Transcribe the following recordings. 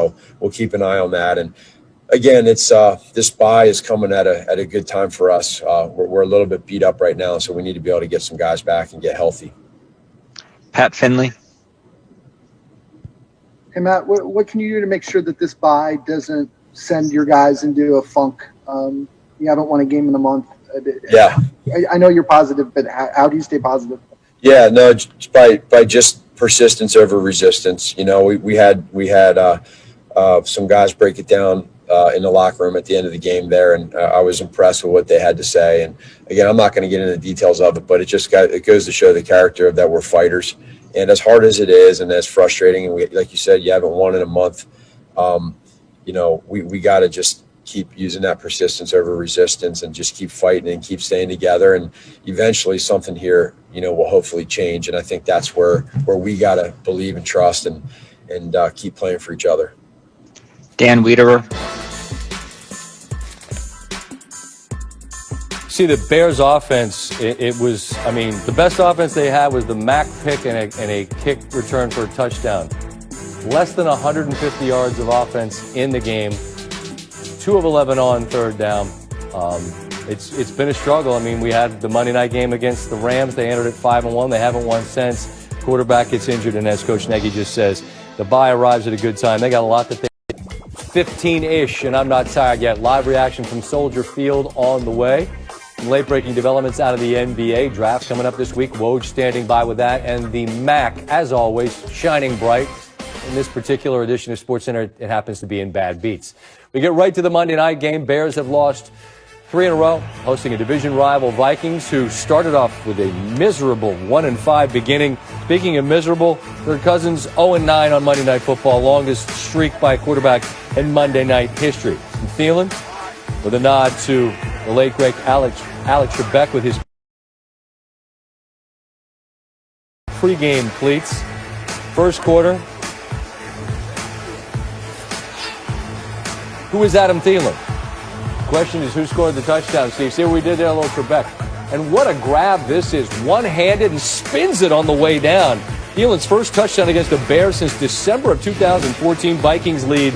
So we'll keep an eye on that. And again, it's this bye is coming at a good time for us. We're a little bit beat up right now, so we need to be able to get some guys back and get healthy. Pat Finley. Hey, Matt, what can you do to make sure that this bye doesn't send your guys into a funk? You haven't won a game in a month. Yeah. I know you're positive, but how do you stay positive? Yeah, no, by just persistence over resistance. You know, we had some guys break it down in the locker room at the end of the game there, and I was impressed with what they had to say. And again, I'm not going to get into the details of it, but it goes to show the character of that we're fighters. And as hard as it is, and as frustrating, and like you said, you haven't won in a month. You know, we got to just keep using that persistence over resistance and just keep fighting and keep staying together. And eventually something here, you know, will hopefully change. And I think that's where we got to believe and trust and keep playing for each other. Dan Wiederer. See, the Bears offense, it was, I mean, the best offense they had was the Mack pick and a kick return for a touchdown. Less than 150 yards of offense in the game. 2 of 11 on third down. It's been a struggle. I mean, we had the Monday night game against the Rams. They entered at 5-1. They haven't won since. Quarterback gets injured, and as Coach Nagy just says, the bye arrives at a good time. They got a lot that they 15-ish, and I'm not tired yet. Live reaction from Soldier Field on the way. Some late-breaking developments out of the NBA draft coming up this week. Woj standing by with that, and the MAC, as always, shining bright. In this particular edition of SportsCenter, it happens to be in Bad Beats. We get right to the Monday night game. Bears have lost 3 in a row, hosting a division rival Vikings, who started off with a miserable 1-5 beginning. Speaking of miserable, Kirk Cousins 0-9 on Monday Night Football, longest streak by a quarterback in Monday night history. And Thielen, with a nod to the late great Alex Trebek with his pregame cleats. First quarter. Who is Adam Thielen? Question is, who scored the touchdown, Steve? See what we did there, a little Trebek. And what a grab this is. One-handed and spins it on the way down. Thielen's first touchdown against the Bears since December of 2014. Vikings lead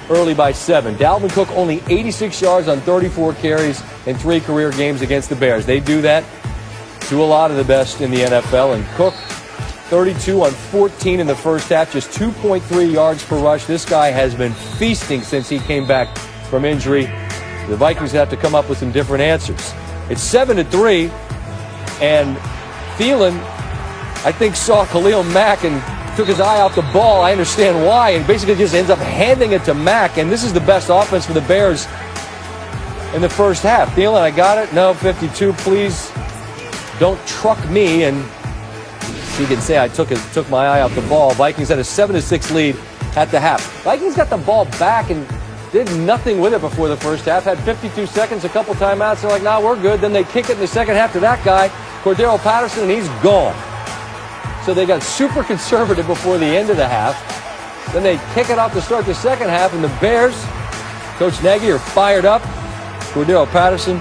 early by 7. Dalvin Cook only 86 yards on 34 carries in 3 career games against the Bears. They do that to a lot of the best in the NFL. And Cook, 32 on 14 in the first half, just 2.3 yards per rush. This guy has been feasting since he came back from injury. The Vikings have to come up with some different answers. It's 7-3, and Thielen, I think, saw Khalil Mack and took his eye off the ball. I understand why, and basically just ends up handing it to Mack, and this is the best offense for the Bears in the first half. Thielen, I got it. No, 52, please don't truck me, and he can say I took my eye off the ball. Vikings had a 7-6 lead at the half. Vikings got the ball back and did nothing with it before the first half. Had 52 seconds, a couple timeouts. They're like, nah, we're good. Then they kick it in the second half to that guy, Cordero Patterson, and he's gone. So they got super conservative before the end of the half. Then they kick it off to start the second half, and the Bears, Coach Nagy, are fired up. Cordero Patterson,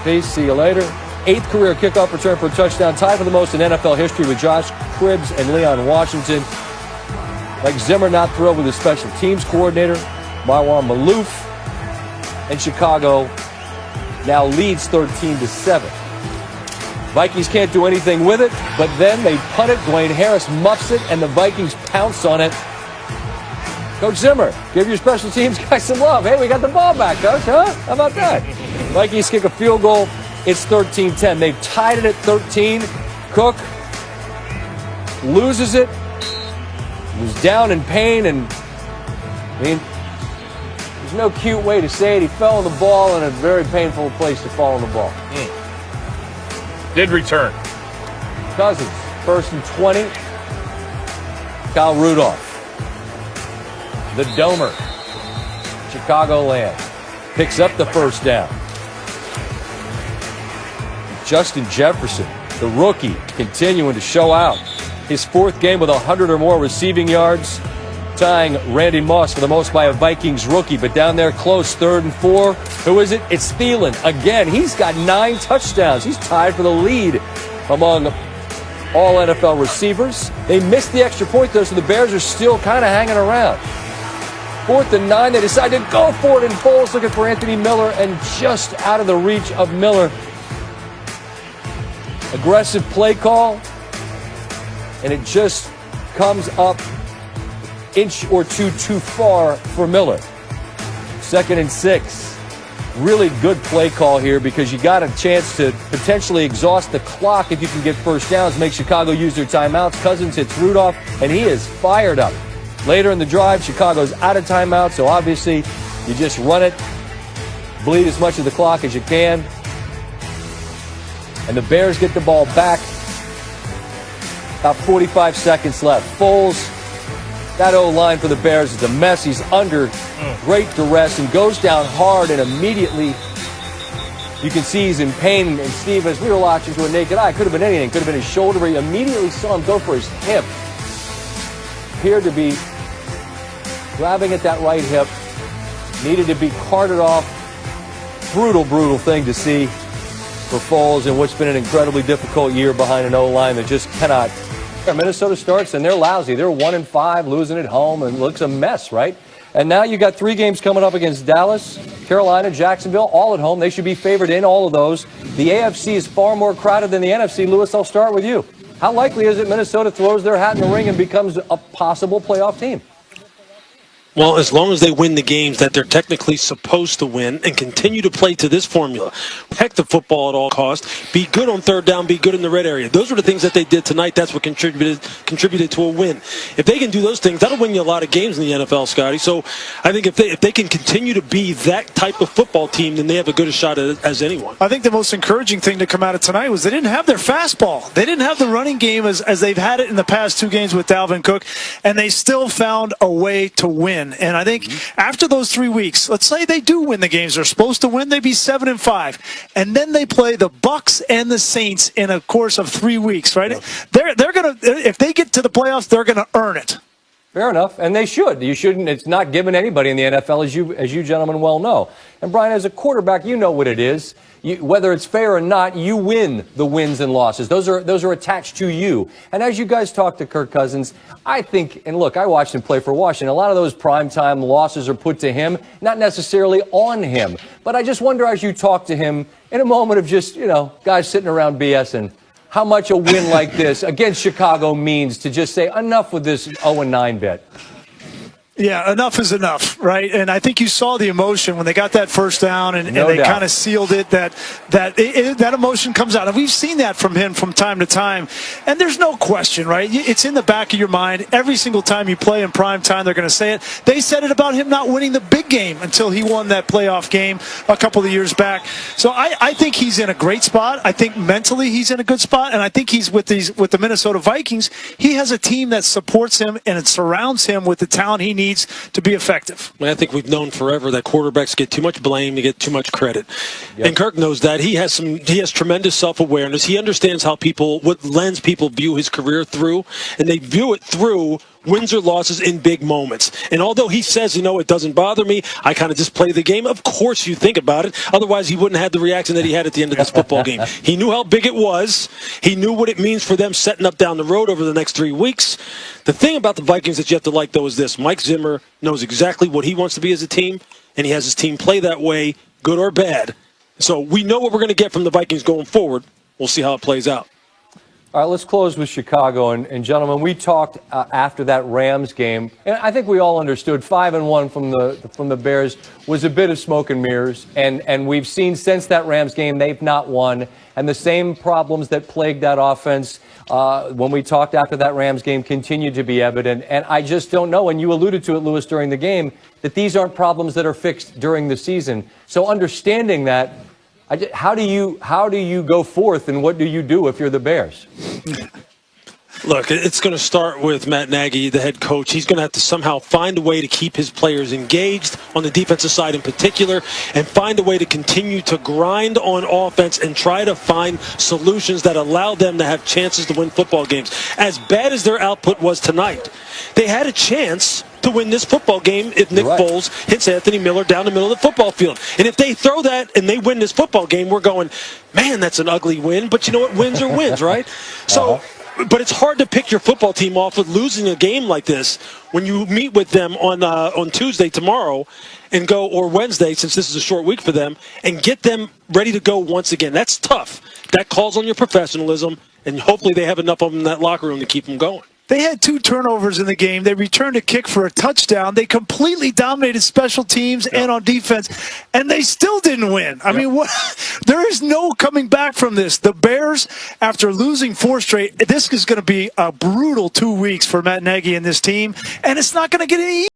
peace, see you later. 8th career kickoff return for a touchdown, tied for the most in NFL history with Josh Cribbs and Leon Washington. Like Zimmer, not thrilled with his special teams coordinator, Marwan Malouf. And Chicago now leads 13-7. Vikings can't do anything with it, but then they punt it. Dwayne Harris muffs it, and the Vikings pounce on it. Coach Zimmer, give your special teams guys some love. Hey, we got the ball back, Coach, huh? How about that? Vikings kick a field goal. It's 13-10. They've tied it at 13. Cook loses it. He was down in pain, and I mean, there's no cute way to say it. He fell on the ball in a very painful place to fall on the ball. Did return. Cousins, 1st and 20. Kyle Rudolph, the Domer, Chicagoland, picks up the first down. Justin Jefferson, the rookie, continuing to show out. His 4th game with 100 or more receiving yards, tying Randy Moss for the most by a Vikings rookie. But down there close, 3rd and 4. Who is it? It's Thielen. Again, he's got 9 touchdowns. He's tied for the lead among all NFL receivers. They missed the extra point, though, so the Bears are still kind of hanging around. 4th and 9. They decide to go for it, and Foles looking for Anthony Miller, and just out of the reach of Miller. Aggressive play call, and it just comes up inch or two too far for Miller. 2nd and 6. Really good play call here because you got a chance to potentially exhaust the clock if you can get first downs, make Chicago use their timeouts. Cousins hits Rudolph, and he is fired up. Later in the drive, Chicago's out of timeout, so obviously you just run it, bleed as much of the clock as you can. And the Bears get the ball back. About 45 seconds left. Foles, that O-line for the Bears is a mess. He's under great duress and goes down hard, and immediately you can see he's in pain. And Steve, as we were watching to a naked eye, could have been anything. Could have been his shoulder, but you immediately saw him go for his hip. Appeared to be grabbing at that right hip. Needed to be carted off. Brutal, brutal thing to see for Foles in what's been an incredibly difficult year behind an O-line that just cannot. Minnesota starts, and they're lousy. They're 1-5, losing at home, and looks a mess, right? And now you got 3 games coming up against Dallas, Carolina, Jacksonville, all at home. They should be favored in all of those. The AFC is far more crowded than the NFC. Lewis, I'll start with you. How likely is it Minnesota throws their hat in the ring and becomes a possible playoff team? Well, as long as they win the games that they're technically supposed to win and continue to play to this formula, protect the football at all costs, be good on 3rd down, be good in the red area. Those were the things that they did tonight. That's what contributed to a win. If they can do those things, that'll win you a lot of games in the NFL, Scotty. So I think if they can continue to be that type of football team, then they have as good a shot as anyone. I think the most encouraging thing to come out of tonight was they didn't have their fastball. They didn't have the running game as they've had it in the past 2 games with Dalvin Cook, and they still found a way to win. And I think after those 3 weeks, let's say they do win the games they're supposed to win, they'd be 7-5. And then they play the Bucs and the Saints in a course of 3 weeks, right? Yep. They're gonna, if they get to the playoffs, they're gonna earn it. Fair enough, and they should. You shouldn't. It's not given anybody in the NFL, as you gentlemen well know. And Brian, as a quarterback, you know what it is. Whether it's fair or not, you win the wins and losses. Those are attached to you. And as you guys talk to Kirk Cousins, I think, and look, I watched him play for Washington. A lot of those primetime losses are put to him, not necessarily on him. But I just wonder, as you talk to him in a moment of just, guys sitting around BSing, how much a win like this against Chicago means to just say enough with this 0-9 bit. Yeah, enough is enough, right? And I think you saw the emotion when they got that first down and they kind of sealed it, that emotion comes out. And we've seen that from him from time to time. And there's no question, right? It's in the back of your mind. Every single time you play in prime time, they're going to say it. They said it about him not winning the big game until he won that playoff game a couple of years back. So I think he's in a great spot. I think mentally he's in a good spot. And I think he's with the Minnesota Vikings. He has a team that supports him and it surrounds him with the talent he needs to be effective. I think we've known forever that quarterbacks get too much blame, they get too much credit. Yep. And Kirk knows that. He has tremendous self-awareness. He understands what lens people view his career through, and they view it through wins or losses in big moments. And although he says, it doesn't bother me, I kind of just play the game, of course you think about it. Otherwise, he wouldn't have the reaction that he had at the end of this football game. He knew how big it was. He knew what it means for them setting up down the road over the next 3 weeks. The thing about the Vikings that you have to like, though, is this. Mike Zimmer knows exactly what he wants to be as a team, and he has his team play that way, good or bad. So we know what we're going to get from the Vikings going forward. We'll see how it plays out. All right, let's close with Chicago. And gentlemen, we talked after that Rams game, and I think we all understood 5-1 from the Bears was a bit of smoke and mirrors. And we've seen since that Rams game, they've not won. And the same problems that plagued that offense when we talked after that Rams game continue to be evident. And I just don't know, and you alluded to it, Lewis, during the game, that these aren't problems that are fixed during the season. So understanding that, how do you go forth, and what do you do if you're the Bears? Look, it's going to start with Matt Nagy, the head coach. He's going to have to somehow find a way to keep his players engaged on the defensive side in particular, and find a way to continue to grind on offense and try to find solutions that allow them to have chances to win football games. As bad as their output was tonight, they had a chance to win this football game if Nick Foles hits Anthony Miller down the middle of the football field. And if they throw that and they win this football game, we're going, man, that's an ugly win. But you know what? Wins are wins, right? So But it's hard to pick your football team off with losing a game like this when you meet with them on Tuesday tomorrow and go, or Wednesday, since this is a short week for them, and get them ready to go once again. That's tough. That calls on your professionalism, and hopefully they have enough of them in that locker room to keep them going. They had 2 turnovers in the game. They returned a kick for a touchdown. They completely dominated special teams and on defense, and they still didn't win. I mean, what? There is no coming back from this. The Bears, after losing 4 straight, this is going to be a brutal 2 weeks for Matt Nagy and this team, and it's not going to get any easier.